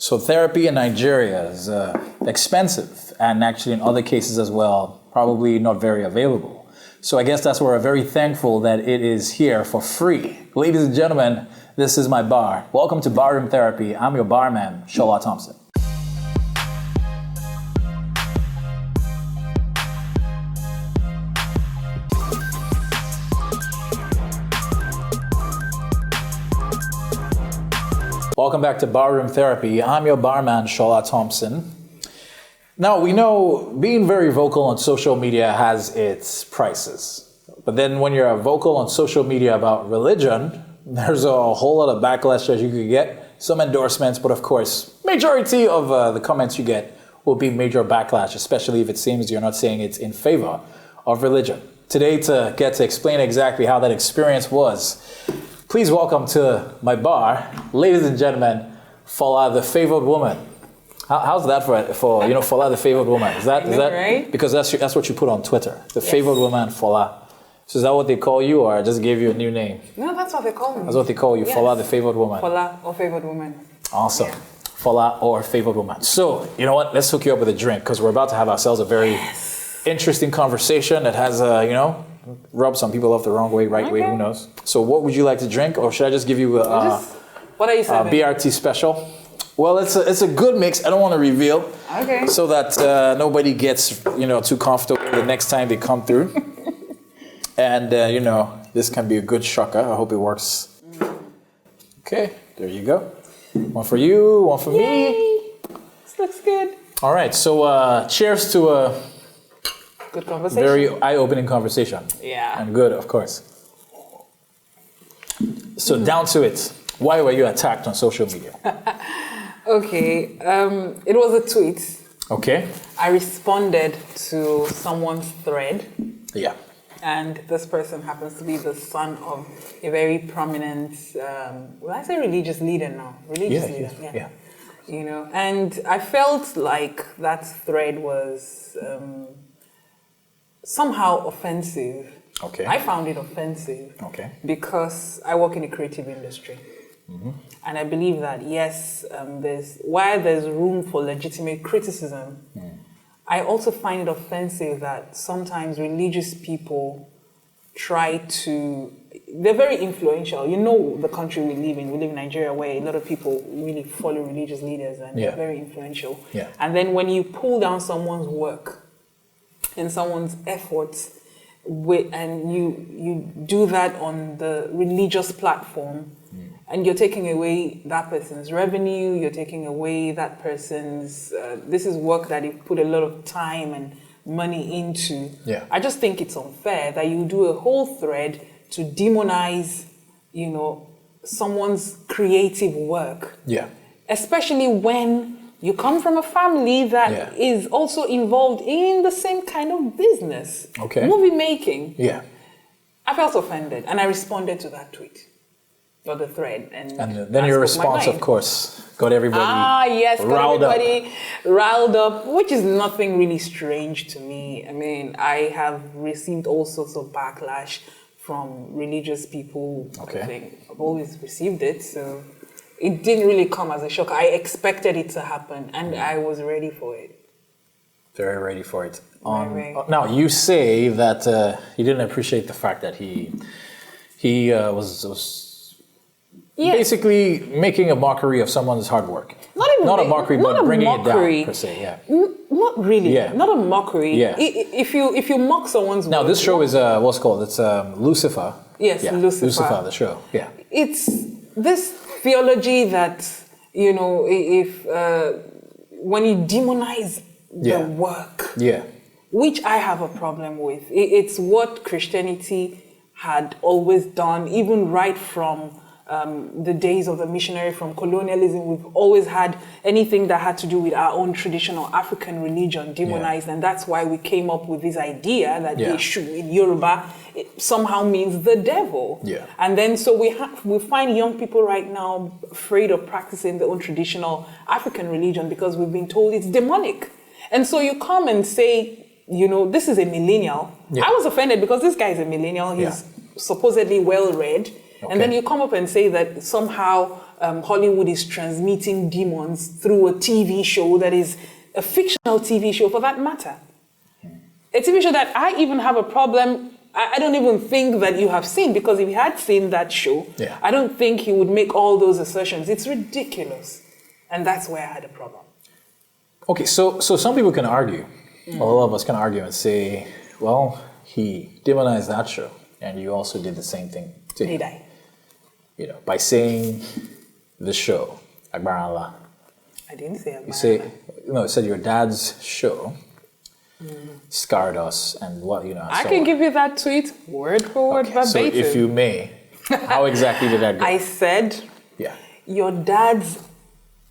So therapy in Nigeria is expensive, and actually in other cases as well, probably not very available. So I guess that's why we're very thankful that it is here for free. Ladies and gentlemen, this is my bar. Welcome to Barroom Therapy. I'm your barman, Shola Thompson. Welcome back to Barroom Therapy. I'm your barman, Shola Thompson. Now, we know being very vocal on social media has its prices. But then when you're vocal on social media about religion, there's a whole lot of backlash that you could get. Some endorsements, but of course, majority of the comments you get will be major backlash, especially if it seems you're not saying it's in favor of religion. Today, to get to explain exactly how that experience was, please welcome to my bar, ladies and gentlemen, Fola the Favored Woman. How's that for Fola the Favored Woman? Is that right? Because that's what you put on Twitter, the Favored Woman, Fola. So is that what they call you, or I just gave you a new name? No, that's what they call me. That's what they call you, yes. Fola the Favored Woman. Fola or Favored Woman. Awesome. Yeah. Fola or Favored Woman. So, you know what? Let's hook you up with a drink, because we're about to have ourselves a very interesting conversation that has, rub some people off the wrong way, right way, who knows? So what would you like to drink, or should I just give you what are you serving? BRT special? Well, it's a good mix. I don't want to reveal, so that nobody gets too comfortable the next time they come through. And this can be a good shocker. I hope it works. Okay, there you go. One for you, one for me. This looks good. All right, so cheers to a good conversation. Very eye-opening conversation. Yeah. And good, of course. So down to it. Why were you attacked on social media? Okay. It was a tweet. Okay. I responded to someone's thread. Yeah. And this person happens to be the son of a very prominent, will I say religious leader now? Religious leader. Yeah. And I felt like that thread was somehow offensive. Okay. I found it offensive. Okay. Because I work in the creative industry. Mm-hmm. And I believe that, yes, there's room for legitimate criticism, I also find it offensive that sometimes religious people they're very influential. You know the country we live in. We live in Nigeria, where a lot of people really follow religious leaders and they're very influential. Yeah. And then when you pull down someone's work and someone's efforts, and you do that on the religious platform, and you're taking away that person's revenue, you're taking away that person's, this is work that they put a lot of time and money into. Yeah. I just think it's unfair that you do a whole thread to demonize, someone's creative work. Yeah. Especially when you come from a family that is also involved in the same kind of business. Okay. Movie making. Yeah. I felt offended and I responded to that tweet. Or the thread. And then your response, of course, got everybody riled up, which is nothing really strange to me. I mean, I have received all sorts of backlash from religious people. Okay. I've always received it, so it didn't really come as a shock. I expected it to happen, and I was ready for it. Very ready for it. Now, you say that you didn't appreciate the fact that he was basically making a mockery of someone's hard work. Not a mockery, but bringing it down, per se. Yeah. Not really. Yeah. Not a mockery. Yeah. If you mock someone's work. Now, this show is what's it called? It's Lucifer. Yes, yeah. Lucifer, the show. Yeah. It's this theology that if when you demonize the work, which I have a problem with. It's what Christianity had always done, even right from the days of the missionary, from colonialism. We've always had anything that had to do with our own traditional African religion demonized, and that's why we came up with this idea that Eshu in Yoruba somehow means the devil. Yeah. And then so we find young people right now afraid of practicing their own traditional African religion because we've been told it's demonic. And so you come and say, this is a millennial. Yeah. I was offended because this guy is a millennial. He's supposedly well-read. Okay. And then you come up and say that somehow Hollywood is transmitting demons through a TV show that is a fictional TV show for that matter. A TV show that I even have a problem, I don't even think that you have seen, because if you had seen that show, I don't think he would make all those assertions. It's ridiculous. And that's where I had a problem. Okay, so some people can argue, a lot of us can argue and say, well, he demonized that show, and you also did the same thing to him. Did I? You know, by saying the show, Akbar Allah. I didn't say Akbar You say, you said your dad's show scarred us, and what, I can give you that tweet word for word, verbatim. So if you may, how exactly did that go? I said, your dad's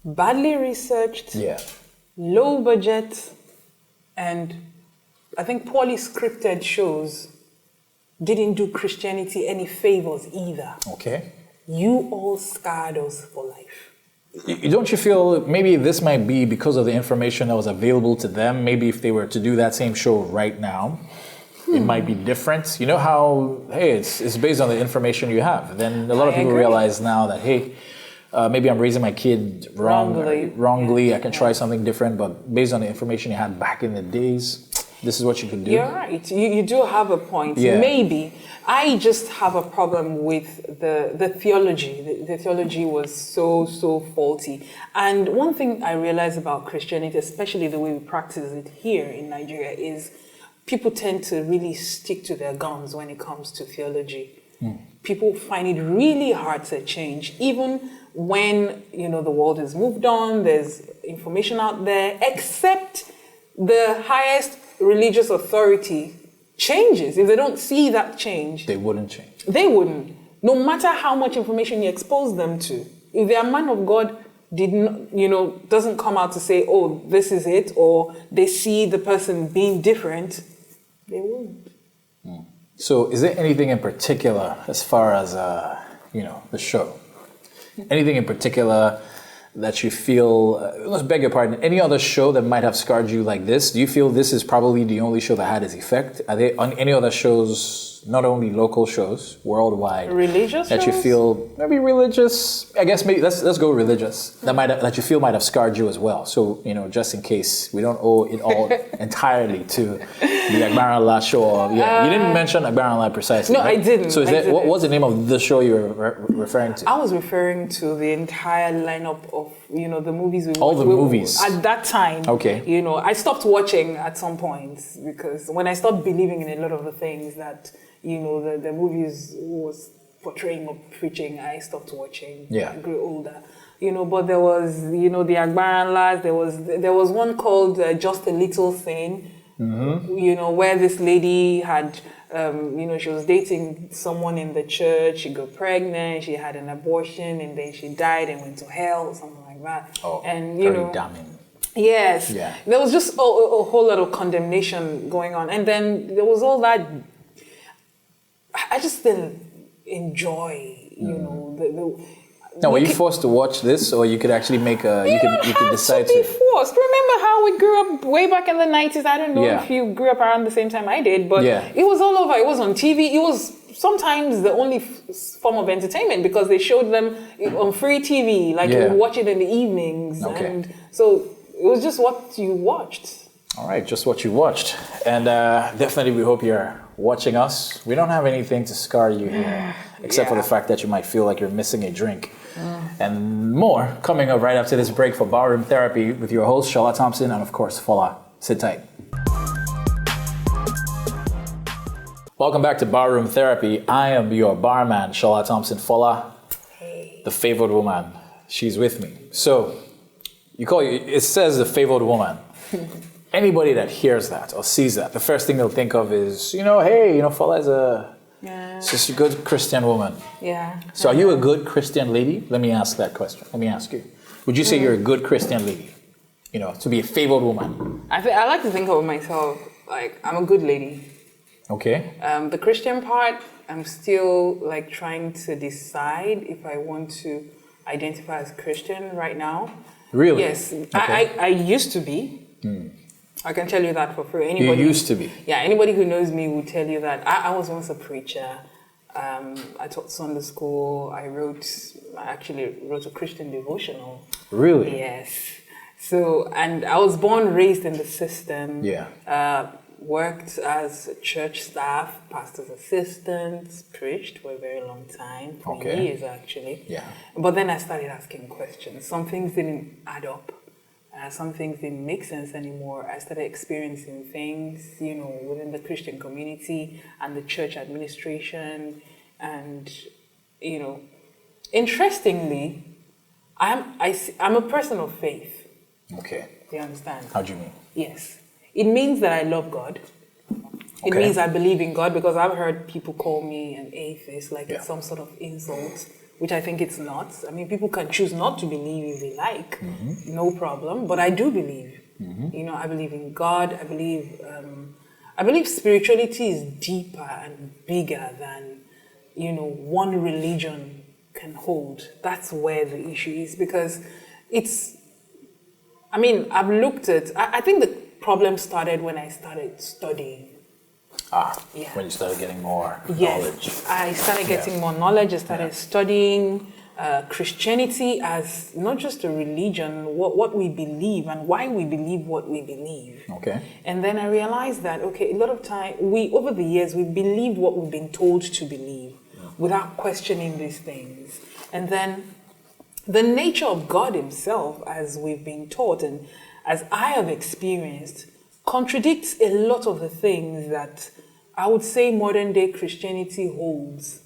badly researched, low budget, and I think poorly scripted shows didn't do Christianity any favors either. Okay. You all scarred us for life. Don't you feel maybe this might be because of the information that was available to them? Maybe if they were to do that same show right now, it might be different. You know how, hey, it's based on the information you have. Then a lot of people realize now that, hey, maybe I'm raising my kid wrongly. I can try something different, but based on the information you had back in the days, this is what you could do. You're right. You do have a point. Maybe. I just have a problem with the theology. The theology was so faulty. And one thing I realize about Christianity, especially the way we practice it here in Nigeria, is people tend to really stick to their guns when it comes to theology. People find it really hard to change, even when, the world has moved on, there's information out there, except the highest religious authority changes. If they don't see that change, they wouldn't change. They wouldn't. No matter how much information you expose them to. If their man of God doesn't come out to say, oh, this is it, or they see the person being different, they won't. So is there anything in particular as far as, the show? Anything in particular that you feel, let's beg your pardon, any other show that might have scarred you like this? Do you feel this is probably the only show that had its effect? Are there on any other shows, not only local shows, worldwide, religious that shows? You feel maybe religious? I guess maybe let's go religious. That you feel might have scarred you as well. So just in case we don't owe it all entirely to the Akbar Allah show. You didn't mention Akbar Allah precisely. No, right? I didn't. So what was the name of the show you were referring to? I was referring to the entire lineup of the movies we watched. All the movies at that time. Okay. I stopped watching at some point because when I stopped believing in a lot of the things that the movies was portraying or preaching, I stopped watching. I grew older. But there was the Akbar Allahs. There was one called Just a Little Thing. Where this lady had, she was dating someone in the church, she got pregnant, she had an abortion, and then she died and went to hell, something like that. Oh, and, very damning. Yes. Yeah. There was just a whole lot of condemnation going on. And then there was all that, I just didn't enjoy, Now, were you forced to watch this, or you could actually make you could decide to? Be forced. Remember how we grew up way back in the 90s? I don't know if you grew up around the same time I did, but it was all over. It was on TV. It was sometimes the only form of entertainment because they showed them on free TV. Like you would watch it in the evenings, and so it was just what you watched. All right, just what you watched, and definitely we hope you're watching us. We don't have anything to scar you here, except for the fact that you might feel like you're missing a drink. And more coming up right after this break for Barroom Therapy with your host, Shola Thompson, and of course, FOLA. Sit tight. Welcome back to Barroom Therapy. I am your barman, Shola Thompson. FOLA, the favored woman. She's with me. So, it says the favored woman. Anybody that hears that or sees that, the first thing they'll think of is, FOLA is she's a good Christian woman. Yeah. So are you a good Christian lady? Let me ask that question. Let me ask you. Would you say you're a good Christian lady? To be a favored woman? I like to think of myself like I'm a good lady. Okay. The Christian part, I'm still like trying to decide if I want to identify as Christian right now. Really? Yes. Okay. I used to be. I can tell you that for free. You used to be? Yeah, anybody who knows me will tell you that I was once a preacher. I taught Sunday school. I actually wrote a Christian devotional. Really? Yes. So, and I was born, raised in the system. Yeah. Worked as church staff, pastor's assistants, preached for a very long time, for years actually. Yeah. But then I started asking questions. Some things didn't add up. Some things didn't make sense anymore. I started experiencing things, within the Christian community and the church administration. And, interestingly, I'm a person of faith. Okay. Do you understand? How do you mean? Yes. It means that I love God. It means I believe in God, because I've heard people call me an atheist, like it's some sort of insult, which I think it's not. I mean, people can choose not to believe if they like, no problem, but I do believe. I believe in God. I believe spirituality is deeper and bigger than, one religion can hold. That's where the issue is, because I've looked at, I think the problem started when I started studying. When you started getting more knowledge. I started getting more knowledge. I started studying Christianity as not just a religion, what we believe and why we believe what we believe. Okay. And then I realized that, a lot of time, over the years, we believe what we've been told to believe without questioning these things. And then the nature of God himself, as we've been taught and as I have experienced, contradicts a lot of the things that I would say modern day Christianity holds.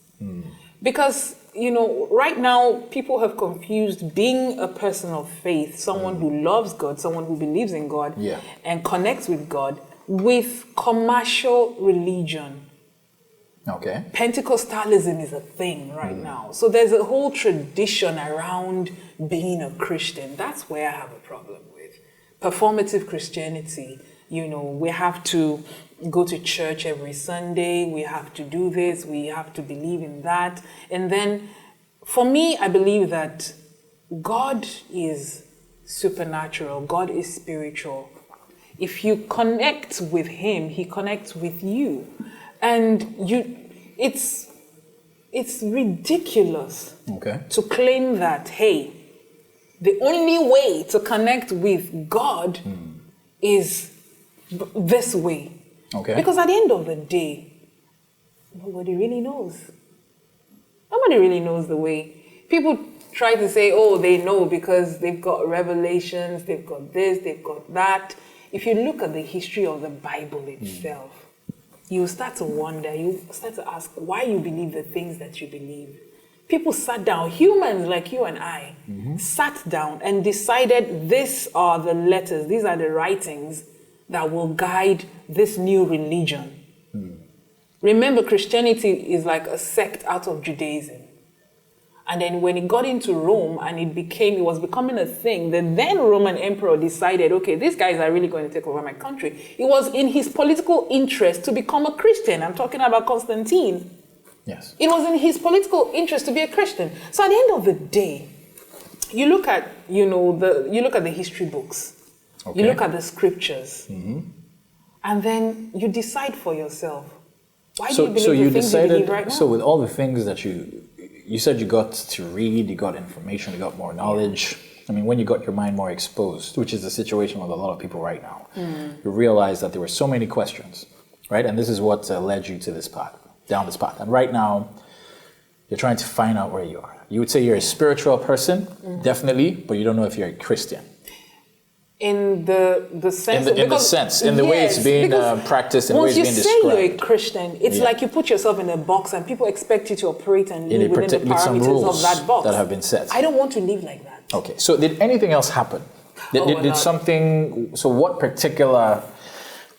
Because, right now people have confused being a person of faith, someone who loves God, someone who believes in God and connects with God, with commercial religion. Okay. Pentecostalism is a thing right now. So there's a whole tradition around being a Christian. That's where I have a problem with. Performative Christianity. We have to go to church every Sunday. We have to do this. We have to believe in that. And then, for me, I believe that God is supernatural. God is spiritual. If you connect with him, he connects with you. And it's ridiculous to claim that, hey, the only way to connect with God is this way. Okay. Because at the end of the day, nobody really knows. Nobody really knows the way. People try to say, they know because they've got revelations, they've got this, they've got that. If you look at the history of the Bible itself, you start to wonder, you start to ask why you believe the things that you believe. People sat down, humans like you and I, sat down and decided these are the letters, these are the writings that will guide this new religion. Remember, Christianity is like a sect out of Judaism. And then when it got into Rome and it was becoming a thing, the then Roman emperor decided, these guys are really going to take over my country. It was in his political interest to become a Christian. I'm talking about Constantine. Yes. It was in his political interest to be a Christian. So at the end of the day, you look at, the history books. You look at the scriptures. And then you decide for yourself. Why do you believe the things you believe right now? So with all the things that you said you got to read, you got information, you got more knowledge. I mean, when you got your mind more exposed, which is the situation with a lot of people right now, you realize that there were so many questions, right? And this is what led you to down this path. And right now, you're trying to find out where you are. You would say you're a spiritual person, definitely, but you don't know if you're a Christian. In the sense, in the way it's being practiced, and the way it's being described. Once you say you're a Christian, it's like you put yourself in a box and people expect you to operate and live within the parameters of that box that have been set. I don't want to live like that. Okay, so did anything else happen? Did something? So what particular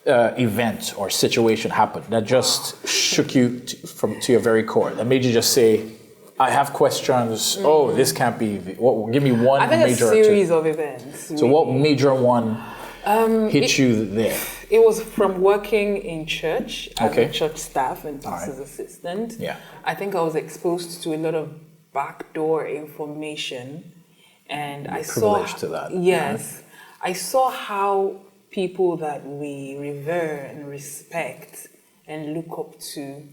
event or situation happened that just shook you to your very core? That made you just say, I have questions. This can't be. Give me one major. I think a series of events. So, what major one hit you there? It was from working in church as a church staff and pastor's assistant. Yeah. I think I was exposed to a lot of backdoor information, and I saw privileged to that. Yes, I saw how people that we revere and respect and look up to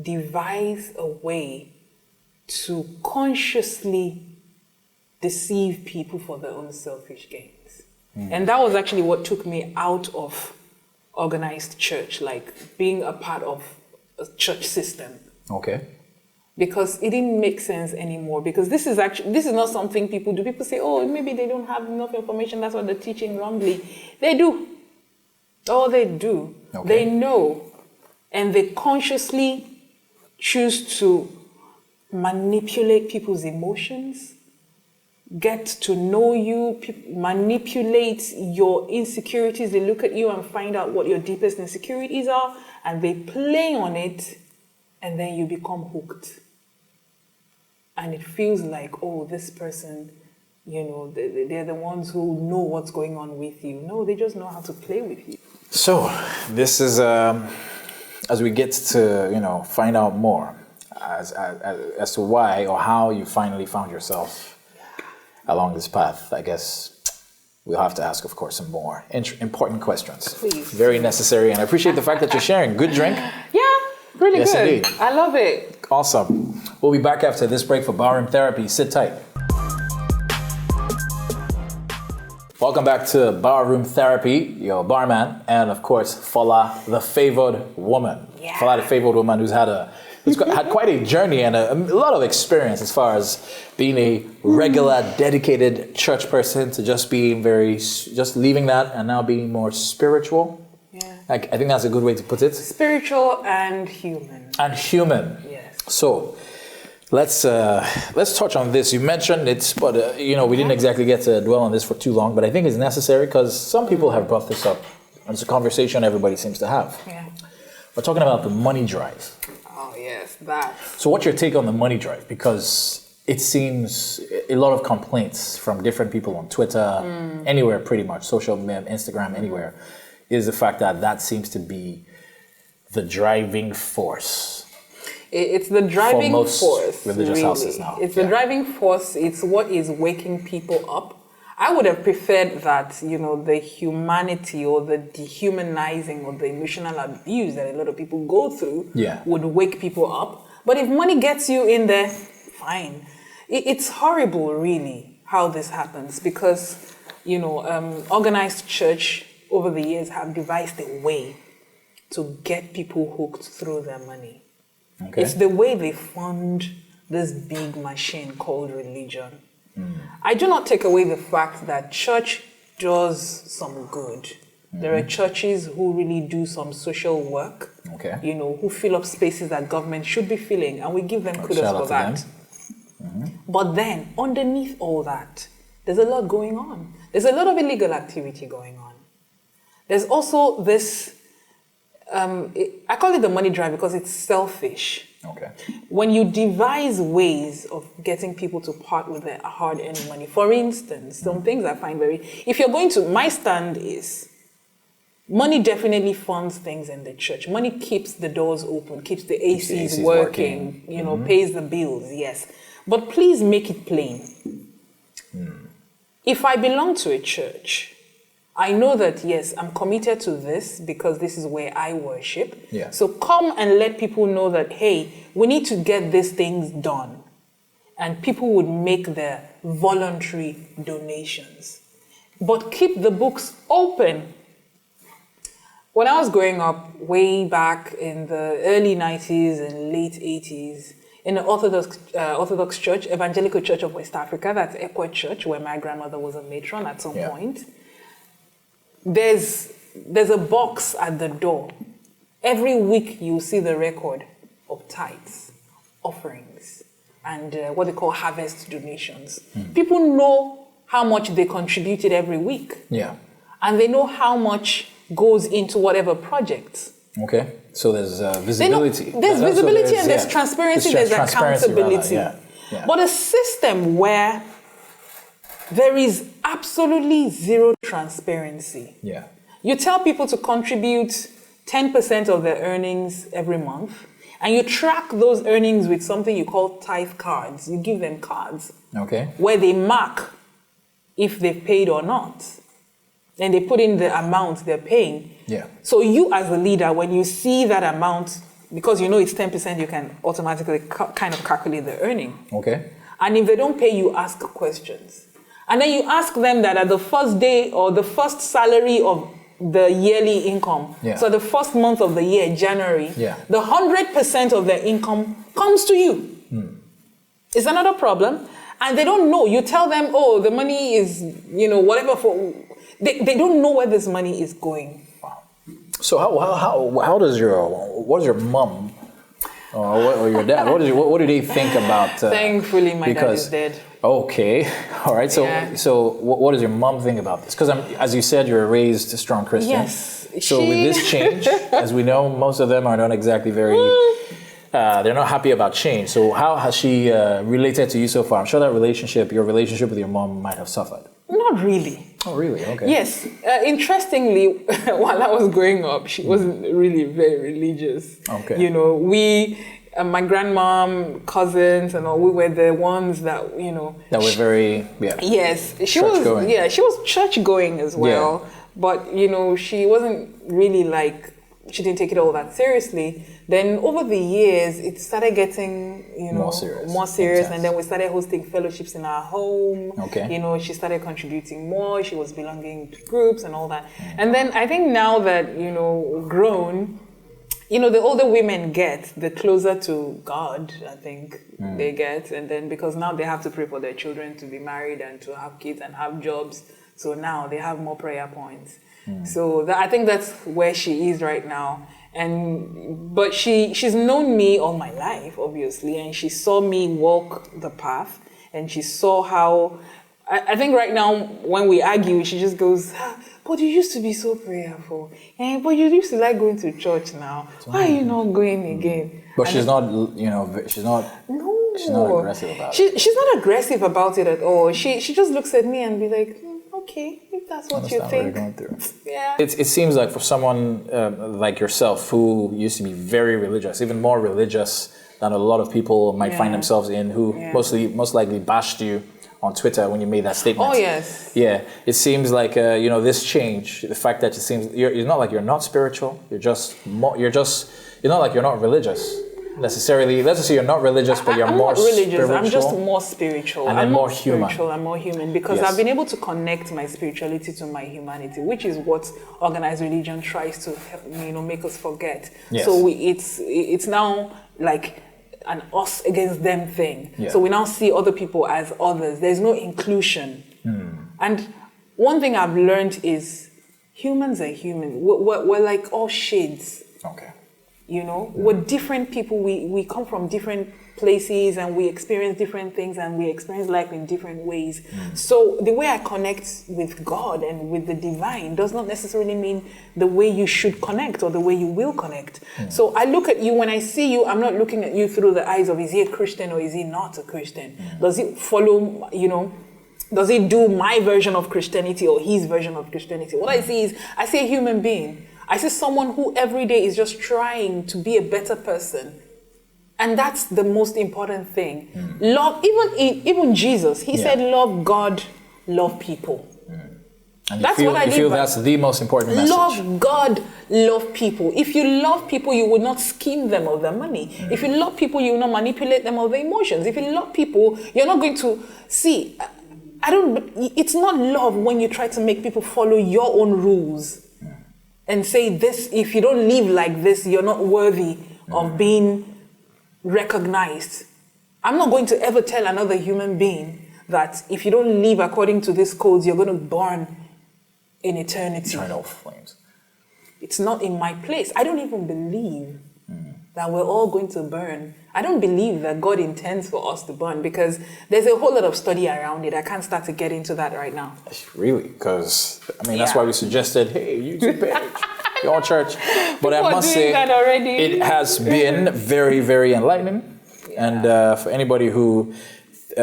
devise a way to consciously deceive people for their own selfish gains. And that was actually what took me out of organized church, like being a part of a church system. Okay. Because it didn't make sense anymore. Because this is not something people do. People say, oh, maybe they don't have enough information. That's what they're teaching wrongly. They do. Oh, they do. Okay. They know. And they consciously choose to manipulate people's emotions, get to know you, manipulate your insecurities. They look at you and find out what your deepest insecurities are, and they play on it, and then you become hooked. And it feels like, oh, this person, they're the ones who know what's going on with you. No, they just know how to play with you. So this is, as we get to, find out more as to why or how you finally found yourself along this path, I guess we'll have to ask, of course, some more important questions. Please. Very necessary, and I appreciate the fact that you're sharing. Good drink? Yeah, really yes, good. Indeed. I love it. Awesome. We'll be back after this break for Barroom Therapy. Sit tight. Welcome back to Barroom Therapy, your barman, and of course, Fola, the favored woman. Yeah. Fola, the favored woman who's had quite a journey and a lot of experience as far as being a regular, dedicated church person to just being just leaving that and now being more spiritual. Yeah. I think that's a good way to put it. Spiritual and human. And human. Yes. So let's touch on this. You mentioned it, but we didn't exactly get to dwell on this for too long. But I think it's necessary because some people have brought this up, and it's a conversation everybody seems to have. Yeah. We're talking about the money drive. Oh yes, that. So what's your take on the money drive? Because it seems a lot of complaints from different people on Twitter, anywhere pretty much, social media, Instagram, anywhere, is the fact that seems to be the driving force. It's the driving for most force. Religious really. houses now. It's the driving force. It's what is waking people up. I would have preferred that, the humanity or the dehumanizing or the emotional abuse that a lot of people go through would wake people up. But if money gets you in there, fine. It's horrible, really, how this happens because, organized church over the years have devised a way to get people hooked through their money. Okay. It's the way they fund this big machine called religion. I do not take away the fact that church does some good. There are churches who really do some social work, who fill up spaces that government should be filling, and we give them kudos for that. But then, underneath all that, there's a lot going on. There's a lot of illegal activity going on. There's also this, I call it the money drive because it's selfish. Okay. When you devise ways of getting people to part with their hard-earned money, for instance, some things I find if you're going to, my stand is, money definitely funds things in the church. Money keeps the doors open, keeps the ACs working, pays the bills, yes. But please make it plain. If I belong to a church, I know that, yes, I'm committed to this because this is where I worship. Yeah. So come and let people know that, hey, we need to get these things done. And people would make their voluntary donations. But keep the books open. When I was growing up, way back in the early 90s and late 80s, in the Orthodox Church, Evangelical Church of West Africa, that's Ekwa Church, where my grandmother was a matron at some point, there's a box at the door. Every week you see the record of tithes, offerings, and what they call harvest donations. People know how much they contributed every week. Yeah. And they know how much goes into whatever projects. Okay. So there's visibility. There's visibility and there's transparency, there's accountability. But a system where there is absolutely zero transparency. Yeah. You tell people to contribute 10% of their earnings every month, and you track those earnings with something you call tithe cards. You give them cards where they mark if they've paid or not. And they put in the amount they're paying. Yeah. So you as a leader, when you see that amount because you know it's 10%, you can automatically kind of calculate the earning. Okay. And if they don't pay, you ask questions. And then you ask them that at the first day or the first salary of the yearly income, so the first month of the year, January, the 100% of their income comes to you. It's another problem. And they don't know. You tell them, oh, the money is, whatever for... They don't know where this money is going. Wow. So how does what does your mom or your dad, what do they think about... Thankfully, my dad is dead. Okay. All right. So what does your mom think about this? Because as you said, you're raised a strong Christian. Yes. So with this change, as we know, most of them are not exactly very... they're not happy about change. So how has she related to you so far? I'm sure that your relationship with your mom might have suffered. Not really. Oh, really? Okay. Yes. Interestingly, while I was growing up, she wasn't really very religious. Okay. We, my grandmom, cousins, and all, we were the ones that, That were very, Yes. She was, going. yeah, she was church going as well. Yeah. But, she wasn't really she didn't take it all that seriously. Then over the years, it started getting, more serious. And then we started hosting fellowships in our home. Okay. She started contributing more. She was belonging to groups and all that. And then I think now that, grown, the older women get, the closer to God, I think they get. And then because now they have to pray for their children to be married and to have kids and have jobs. So now they have more prayer points. So I think that's where she is right now. But she's known me all my life, obviously, and she saw me walk the path, and she saw how, I think right now when we argue, she just goes, but you used to be so prayerful, but you used to like going to church now. Why are you not going again? But she's not, she's not aggressive about it. She's not aggressive about it at all. She just looks at me and be like, okay, if that's what you think. What you're going through. Yeah. It seems like for someone like yourself who used to be very religious, even more religious than a lot of people might find themselves in, who most likely bashed you on Twitter when you made that statement. Oh, yes. Yeah. It seems like, this change, the fact that it seems, it's not like you're not spiritual, you're not like you're not religious. Necessarily, let's just say you're not religious, but you're more religious. Spiritual. I'm just more spiritual. And I'm more human. I'm more human because Yes. I've been able to connect my spirituality to my humanity, which is what organized religion tries to make us forget. Yes. So it's now like an us against them thing. Yeah. So we now see other people as others. There's no inclusion. And one thing I've learned is humans are human. We're like all shades. Okay. We're different people. We come from different places and we experience different things and we experience life in different ways. So the way I connect with God and with the divine does not necessarily mean the way you should connect or the way you will connect. So I look at you, when I see you, I'm not looking at you through the eyes of is he a Christian or is he not a Christian? Does he follow, does he do my version of Christianity or his version of Christianity? What I see is, I see a human being. I see someone who every day is just trying to be a better person. And that's the most important thing. Love, even Jesus, he said, love God, love people. And that's you feel, what I you feel that's the most important message. Love God, love people. If you love people, you would not scheme them of their money. If you love people, you will not manipulate them of their emotions. If you love people, you're not going to see. It's not love when you try to make people follow your own rules. And say this, if you don't live like this, you're not worthy of being recognized. I'm not going to ever tell another human being that if you don't live according to these codes, you're going to burn in eternity. Eternal flames. It's not in my place. I don't even believe that we're all going to burn. I don't believe that God intends for us to burn because there's a whole lot of study around it. I can't start to get into that right now. Really? Because, that's why we suggested, hey, YouTube page, your church. But I must say, it has been very, very enlightening. Yeah. And for anybody who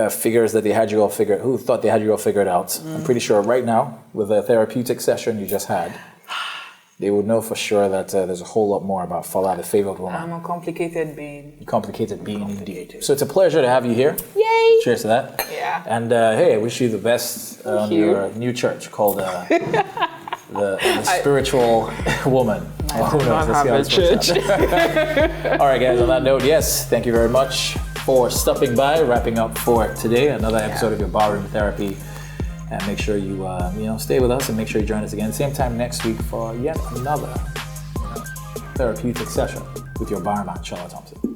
figures that they had you all figured, who thought they had you all figured out, I'm pretty sure right now, with the therapeutic session you just had, they would know for sure that there's a whole lot more about Fola, the favored woman. I'm a complicated being. Complicated being indeed. So it's a pleasure to have you here. Yay! Cheers to that. Yeah. And hey, I wish you the best on your new church called the Spiritual Woman. I do not have a church. All right, guys, on that note, yes, thank you very much for stopping by, wrapping up for today, another episode of your Barroom Therapy. And make sure you, stay with us and make sure you join us again, same time next week for yet another therapeutic session with your barman, Shola Thompson.